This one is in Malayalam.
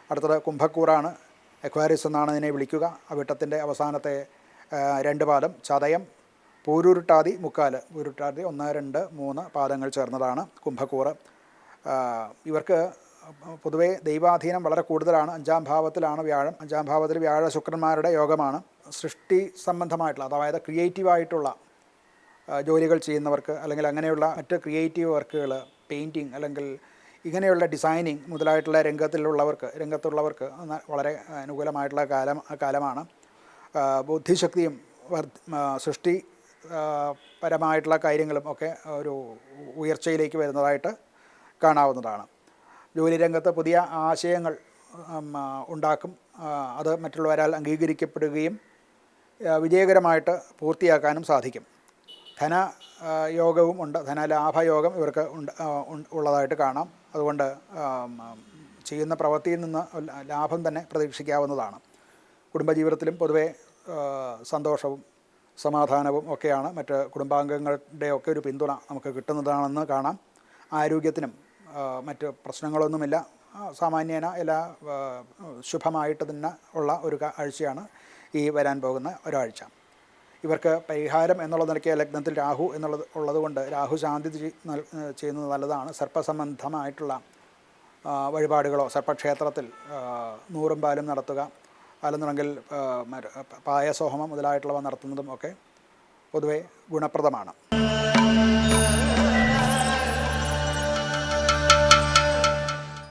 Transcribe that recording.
അടുത്തത് കുംഭക്കൂറാണ്. എക്വാരിസ് എന്നാണ് ഇതിനെ വിളിക്കുക. അവിട്ടത്തിൻ്റെ അവസാനത്തെ 2 പാദം. ചതയം, പൂരുരുട്ടാതി, മുക്കാല്. പൂരുരുട്ടാതി 1, 2, 3 പാദങ്ങൾ ചേർന്നതാണ് കുംഭക്കൂറ്. ഇവർക്ക് പൊതുവേ ദൈവാധീനം വളരെ കൂടുതലാണ്. 5-ാം ഭാവത്തിലാണ് വ്യാഴം. 5-ാം ഭാവത്തിൽ വ്യാഴ ശുക്രന്മാരുടെ യോഗമാണ്. സൃഷ്ടി സംബന്ധമായിട്ടുള്ള, അതായത് ക്രിയേറ്റീവായിട്ടുള്ള ജോലികൾ ചെയ്യുന്നവർക്ക്, അല്ലെങ്കിൽ അങ്ങനെയുള്ള മറ്റ് ക്രിയേറ്റീവ് വർക്കുകൾ, പെയിൻറ്റിങ് അല്ലെങ്കിൽ ഇങ്ങനെയുള്ള ഡിസൈനിങ് മുതലായിട്ടുള്ള രംഗത്തുള്ളവർക്ക് വളരെ അനുകൂലമായിട്ടുള്ള കാലമാണ്. ബുദ്ധിശക്തിയും സൃഷ്ടി പരമായിട്ടുള്ള കാര്യങ്ങളും ഒക്കെ ഒരു ഉയർച്ചയിലേക്ക് വരുന്നതായിട്ട് കാണാവുന്നതാണ്. ജോലി രംഗത്ത് പുതിയ ആശയങ്ങൾ ഉണ്ടാക്കും. അത് മറ്റുള്ളവരാൽ അംഗീകരിക്കപ്പെടുകയും വിജയകരമായിട്ട് പൂർത്തിയാക്കാനും സാധിക്കും. ധനയോഗവും ഉണ്ട്. ധനലാഭയോഗം ഇവർക്ക് ഉള്ളതായിട്ട് കാണാം. അതുകൊണ്ട് ചെയ്യുന്ന പ്രവൃത്തിയിൽ നിന്ന് ലാഭം തന്നെ പ്രതീക്ഷിക്കാവുന്നതാണ്. കുടുംബജീവിതത്തിലും പൊതുവെ സന്തോഷവും സമാധാനവും ഒക്കെയാണ്. മറ്റ് കുടുംബാംഗങ്ങളുടെയൊക്കെ ഒരു പിന്തുണ നമുക്ക് കിട്ടുന്നതാണെന്ന് കാണാം. ആരോഗ്യത്തിനും മറ്റ് പ്രശ്നങ്ങളൊന്നുമില്ല. സാമാന്യേന എല്ലാ ശുഭമായിട്ട് തന്നെ ഉള്ള ഒരു ആഴ്ചയാണ് ഈ വരാൻ പോകുന്ന ഒരാഴ്ച. ഇവർക്ക് പരിഹാരം എന്നുള്ള നിലയ്ക്ക് ലഗ്നത്തിൽ രാഹു ഉള്ളതുകൊണ്ട് രാഹു ശാന്തി ചെയ്യുന്നത് നല്ലതാണ്. സർപ്പസംബന്ധമായിട്ടുള്ള വഴിപാടുകളോ സർപ്പക്ഷേത്രത്തിൽ 100 പാലും നടത്തുക, അല്ലെന്നുണ്ടെങ്കിൽ പായസോഹമം മുതലായിട്ടുള്ളവ നടത്തുന്നതും ഒക്കെ പൊതുവെ ഗുണപ്രദമാണ്.